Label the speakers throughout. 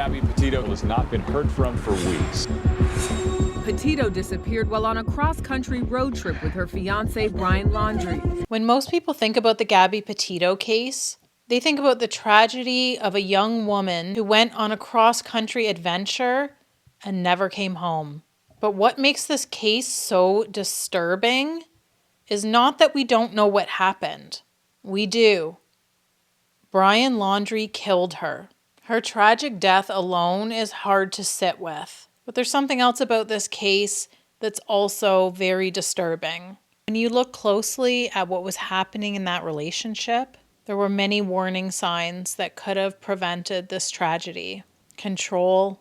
Speaker 1: Gabby Petito has not been heard from for weeks.
Speaker 2: Petito disappeared while on a cross-country road trip with her fiancé, Brian Laundrie.
Speaker 3: When most people think about the Gabby Petito case, they think about the tragedy of a young woman who went on a cross-country adventure and never came home. But what makes this case so disturbing is not that we don't know what happened. We do. Brian Laundrie killed her. Her tragic death alone is hard to sit with. But there's something else about this case that's also very disturbing. When you look closely at what was happening in that relationship, there were many warning signs that could have prevented this tragedy. Control,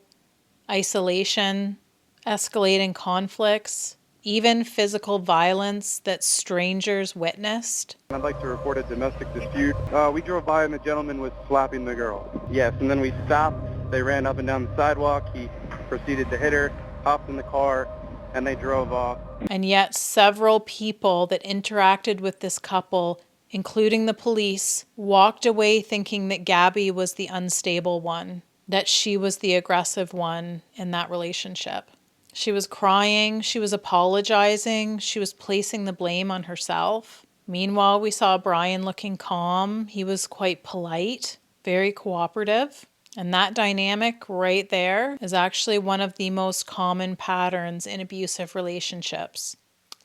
Speaker 3: isolation, escalating conflicts, even physical violence that strangers witnessed.
Speaker 4: I'd like to report a domestic dispute. We drove by and the gentleman was slapping the girl. Yes, and then we stopped. They ran up and down the sidewalk. He proceeded to hit her, hopped in the car, and they drove off.
Speaker 3: And yet several people that interacted with this couple, including the police, walked away thinking that Gabby was the unstable one, that she was the aggressive one in that relationship. She was crying, she was apologizing, she was placing the blame on herself. Meanwhile, we saw Brian looking calm. He was quite polite, very cooperative. And that dynamic right there is actually one of the most common patterns in abusive relationships.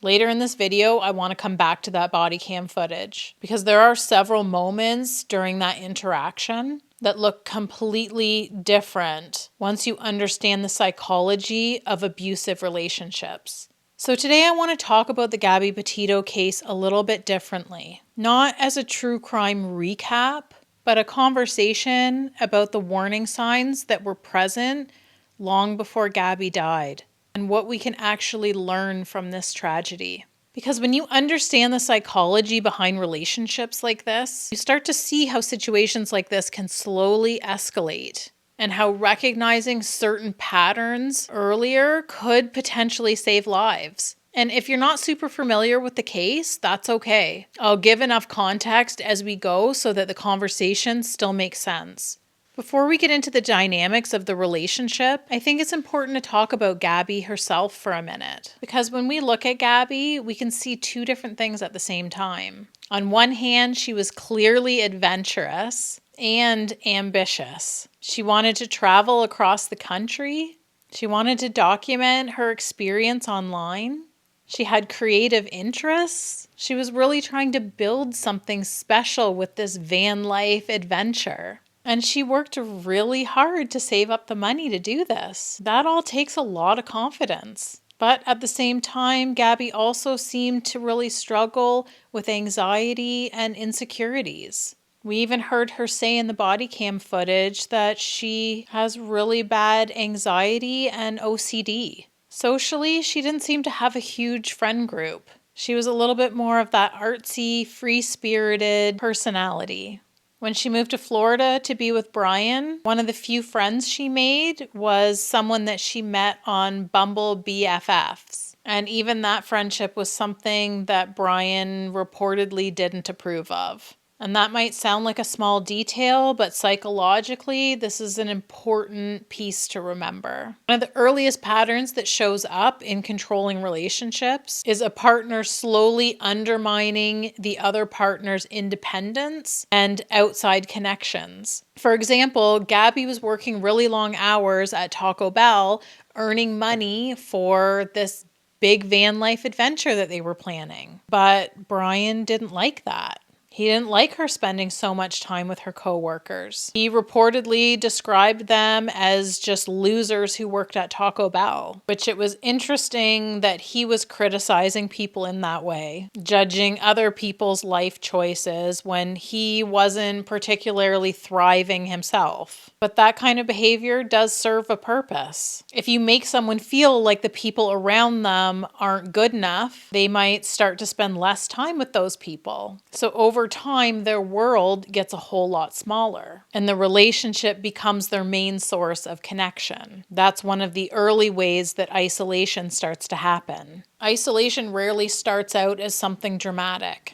Speaker 3: Later in this video, I want to come back to that body cam footage because there are several moments during that interaction that look completely different once you understand the psychology of abusive relationships. So today I want to talk about the Gabby Petito case a little bit differently. Not as a true crime recap, but a conversation about the warning signs that were present long before Gabby died and what we can actually learn from this tragedy. Because when you understand the psychology behind relationships like this, you start to see how situations like this can slowly escalate and how recognizing certain patterns earlier could potentially save lives. And if you're not super familiar with the case, that's okay. I'll give enough context as we go so that the conversation still makes sense. Before we get into the dynamics of the relationship, I think it's important to talk about Gabby herself for a minute. Because when we look at Gabby, we can see two different things at the same time. On one hand, she was clearly adventurous and ambitious. She wanted to travel across the country. She wanted to document her experience online. She had creative interests. She was really trying to build something special with this van life adventure. And she worked really hard to save up the money to do this. That all takes a lot of confidence. But at the same time, Gabby also seemed to really struggle with anxiety and insecurities. We even heard her say in the body cam footage that she has really bad anxiety and OCD. Socially, she didn't seem to have a huge friend group. She was a little bit more of that artsy, free-spirited personality. When she moved to Florida to be with Brian, one of the few friends she made was someone that she met on Bumble BFFs. And even that friendship was something that Brian reportedly didn't approve of. And that might sound like a small detail, but psychologically, this is an important piece to remember. One of the earliest patterns that shows up in controlling relationships is a partner slowly undermining the other partner's independence and outside connections. For example, Gabby was working really long hours at Taco Bell, earning money for this big van life adventure that they were planning. But Brian didn't like that. He didn't like her spending so much time with her coworkers. He reportedly described them as just losers who worked at Taco Bell, which it was interesting that he was criticizing people in that way, judging other people's life choices when he wasn't particularly thriving himself. But that kind of behavior does serve a purpose. If you make someone feel like the people around them aren't good enough, they might start to spend less time with those people. So over time, their world gets a whole lot smaller, and the relationship becomes their main source of connection. That's one of the early ways that isolation starts to happen. Isolation rarely starts out as something dramatic.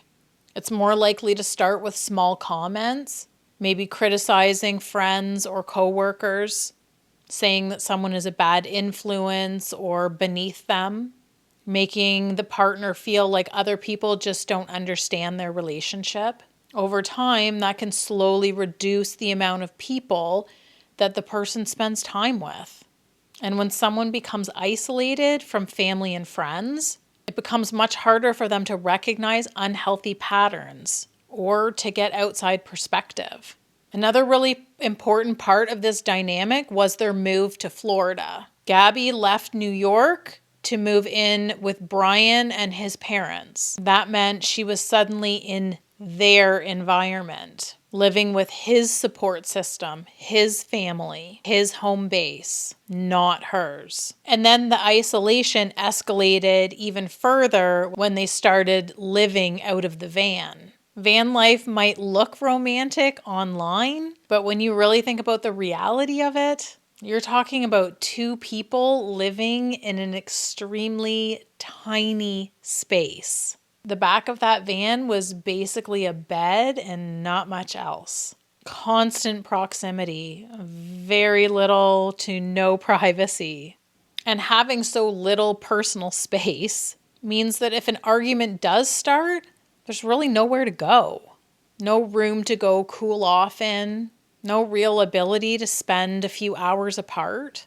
Speaker 3: It's more likely to start with small comments, maybe criticizing friends or coworkers, saying that someone is a bad influence or beneath them, making the partner feel like other people just don't understand their relationship. Over time, that can slowly reduce the amount of people that the person spends time with. And when someone becomes isolated from family and friends, it becomes much harder for them to recognize unhealthy patterns or to get outside perspective. Another really important part of this dynamic was their move to Florida. Gabby left New York to move in with Brian and his parents. That meant she was suddenly in their environment, living with his support system, his family, his home base, not hers. And then the isolation escalated even further when they started living out of the van. Van life might look romantic online, but when you really think about the reality of it, you're talking about two people living in an extremely tiny space. The back of that van was basically a bed and not much else. Constant proximity, very little to no privacy. And having so little personal space means that if an argument does start, there's really nowhere to go. No room to go cool off in. No real ability to spend a few hours apart.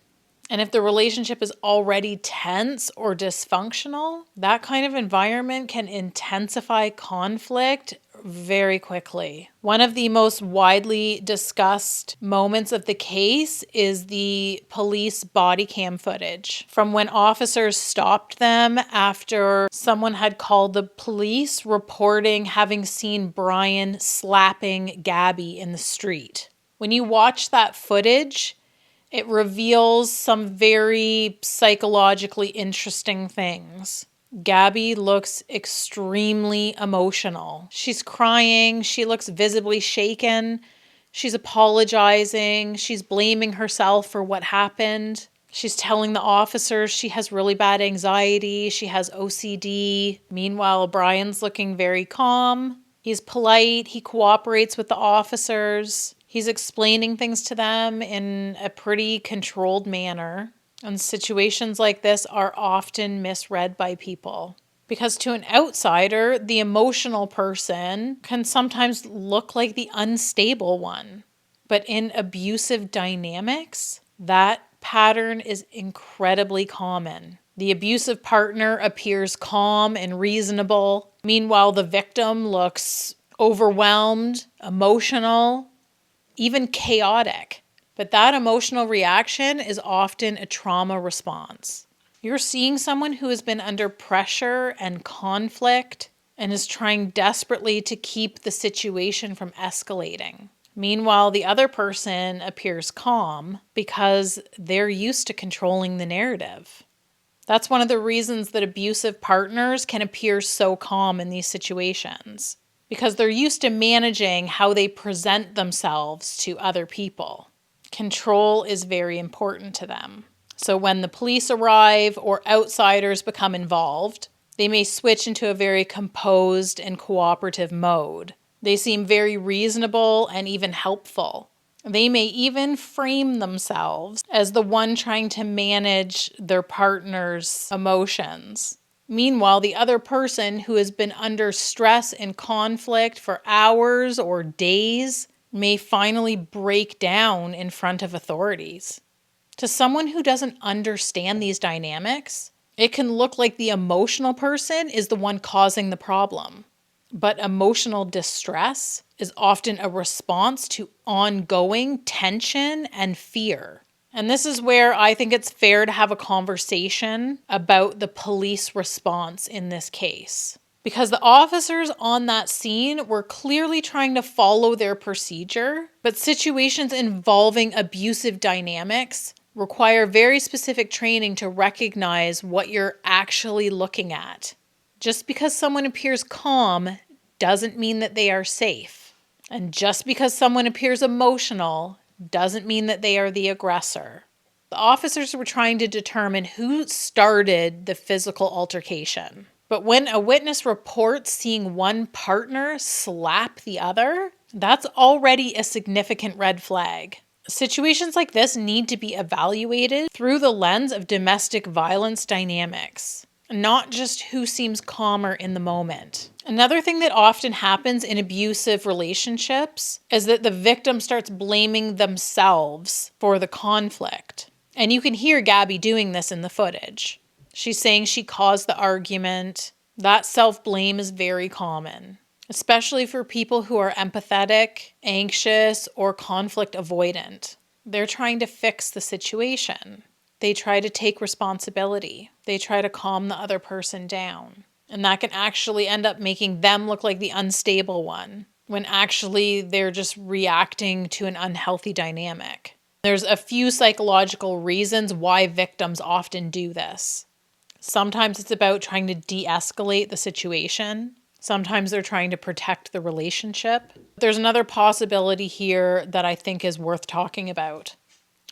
Speaker 3: And if the relationship is already tense or dysfunctional, that kind of environment can intensify conflict very quickly. One of the most widely discussed moments of the case is the police body cam footage from when officers stopped them after someone had called the police reporting having seen Brian slapping Gabby in the street. When you watch that footage, it reveals some very psychologically interesting things. Gabby looks extremely emotional. She's crying. She looks visibly shaken. She's apologizing. She's blaming herself for what happened. She's telling the officers she has really bad anxiety. She has OCD. Meanwhile, Brian's looking very calm. He's polite. He cooperates with the officers. He's explaining things to them in a pretty controlled manner. And situations like this are often misread by people. Because to an outsider, the emotional person can sometimes look like the unstable one. But in abusive dynamics, that pattern is incredibly common. The abusive partner appears calm and reasonable. Meanwhile, the victim looks overwhelmed, emotional, even chaotic. But that emotional reaction is often a trauma response. You're seeing someone who has been under pressure and conflict and is trying desperately to keep the situation from escalating. Meanwhile, the other person appears calm because they're used to controlling the narrative. That's one of the reasons that abusive partners can appear so calm in these situations, because they're used to managing how they present themselves to other people. Control is very important to them. So when the police arrive or outsiders become involved, they may switch into a very composed and cooperative mode. They seem very reasonable and even helpful. They may even frame themselves as the one trying to manage their partner's emotions. Meanwhile, the other person who has been under stress and conflict for hours or days may finally break down in front of authorities. To someone who doesn't understand these dynamics, it can look like the emotional person is the one causing the problem. But emotional distress is often a response to ongoing tension and fear. And this is where I think it's fair to have a conversation about the police response in this case. Because the officers on that scene were clearly trying to follow their procedure, but situations involving abusive dynamics require very specific training to recognize what you're actually looking at. Just because someone appears calm doesn't mean that they are safe. And just because someone appears emotional doesn't mean that they are the aggressor. The officers were trying to determine who started the physical altercation. But when a witness reports seeing one partner slap the other, that's already a significant red flag. Situations like this need to be evaluated through the lens of domestic violence dynamics, not just who seems calmer in the moment. Another thing that often happens in abusive relationships is that the victim starts blaming themselves for the conflict. And you can hear Gabby doing this in the footage. She's saying she caused the argument. That self-blame is very common, especially for people who are empathetic, anxious, or conflict avoidant. They're trying to fix the situation. They try to take responsibility. They try to calm the other person down. And that can actually end up making them look like the unstable one, when actually they're just reacting to an unhealthy dynamic. There's a few psychological reasons why victims often do this. Sometimes it's about trying to de-escalate the situation. Sometimes they're trying to protect the relationship. There's another possibility here that I think is worth talking about.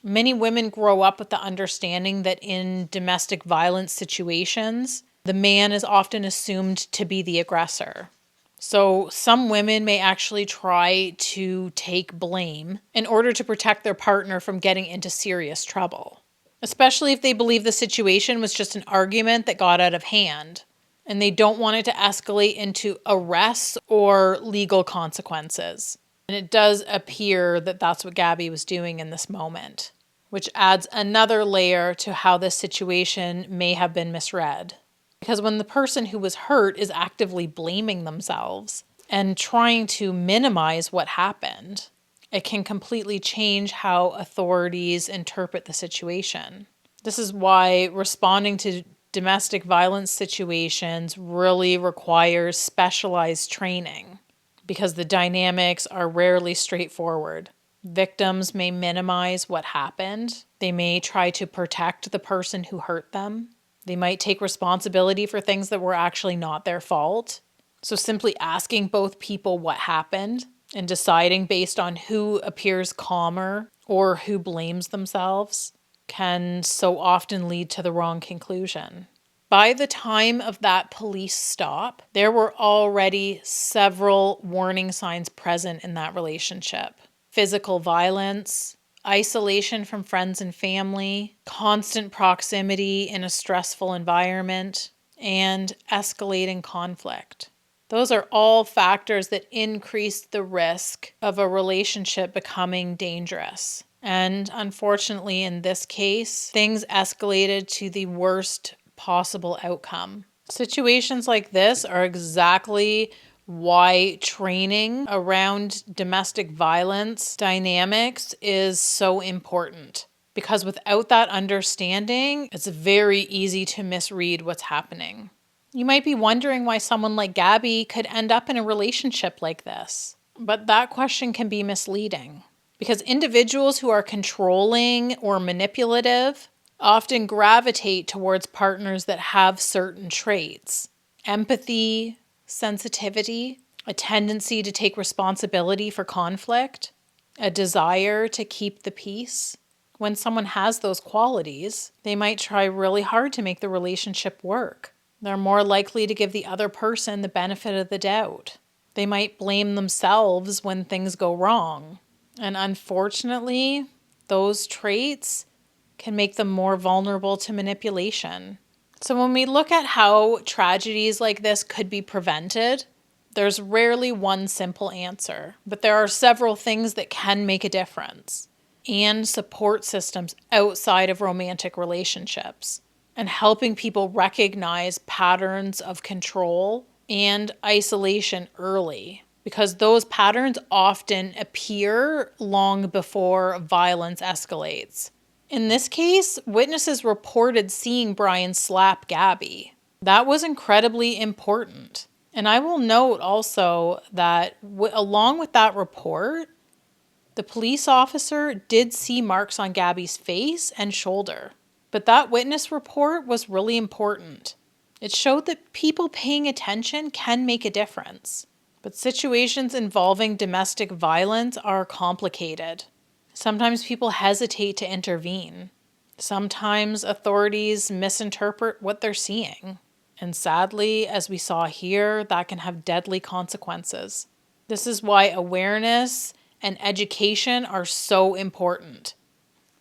Speaker 3: Many women grow up with the understanding that in domestic violence situations, the man is often assumed to be the aggressor. So some women may actually try to take blame in order to protect their partner from getting into serious trouble, especially if they believe the situation was just an argument that got out of hand and they don't want it to escalate into arrests or legal consequences. And it does appear that that's what Gabby was doing in this moment, which adds another layer to how this situation may have been misread. Because when the person who was hurt is actively blaming themselves and trying to minimize what happened, it can completely change how authorities interpret the situation. This is why responding to domestic violence situations really requires specialized training, because the dynamics are rarely straightforward. Victims may minimize what happened. They may try to protect the person who hurt them. They might take responsibility for things that were actually not their fault. So simply asking both people what happened and deciding based on who appears calmer or who blames themselves can so often lead to the wrong conclusion. By the time of that police stop, there were already several warning signs present in that relationship. Physical violence, isolation from friends and family, constant proximity in a stressful environment, and escalating conflict. Those are all factors that increase the risk of a relationship becoming dangerous. And unfortunately, in this case, things escalated to the worst possible outcome. Situations like this are exactly why training around domestic violence dynamics is so important. Because without that understanding, it's very easy to misread what's happening. You might be wondering why someone like Gabby could end up in a relationship like this. But that question can be misleading. Because individuals who are controlling or manipulative often gravitate towards partners that have certain traits. Empathy, sensitivity, a tendency to take responsibility for conflict, a desire to keep the peace. When someone has those qualities, they might try really hard to make the relationship work. They're more likely to give the other person the benefit of the doubt. They might blame themselves when things go wrong. And unfortunately, those traits can make them more vulnerable to manipulation. So when we look at how tragedies like this could be prevented, there's rarely one simple answer, but there are several things that can make a difference, and support systems outside of romantic relationships, and helping people recognize patterns of control and isolation early, because those patterns often appear long before violence escalates. In this case, witnesses reported seeing Brian slap Gabby. That was incredibly important. And I will note also that along with that report, the police officer did see marks on Gabby's face and shoulder. But that witness report was really important. It showed that people paying attention can make a difference. But situations involving domestic violence are complicated. Sometimes people hesitate to intervene. Sometimes authorities misinterpret what they're seeing. And sadly, as we saw here, that can have deadly consequences. This is why awareness and education are so important.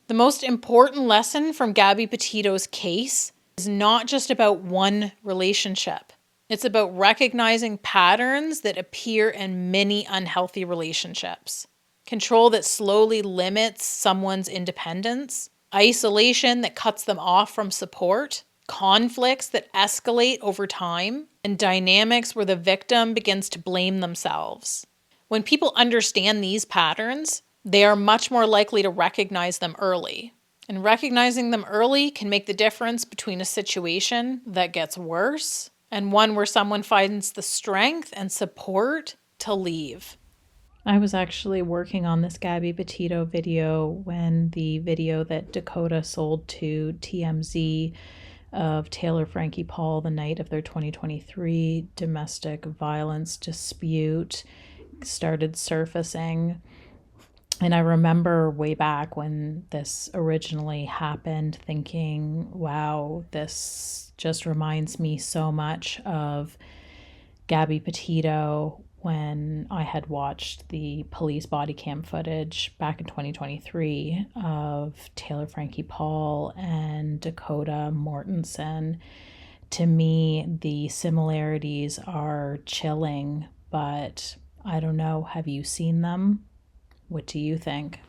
Speaker 3: The most important lesson from Gabby Petito's case is not just about one relationship. It's about recognizing patterns that appear in many unhealthy relationships. Control that slowly limits someone's independence, isolation that cuts them off from support, conflicts that escalate over time, and dynamics where the victim begins to blame themselves. When people understand these patterns, they are much more likely to recognize them early. And recognizing them early can make the difference between a situation that gets worse and one where someone finds the strength and support to leave. I was actually working on this Gabby Petito video when the video that Dakota sold to TMZ of Taylor Frankie Paul the night of their 2023 domestic violence dispute started surfacing. And I remember way back when this originally happened thinking, wow, this just reminds me so much of Gabby Petito when I had watched the police body cam footage back in 2023 of Taylor Frankie Paul and Dakota Mortensen. To me, the similarities are chilling, but I don't know. Have you seen them? What do you think?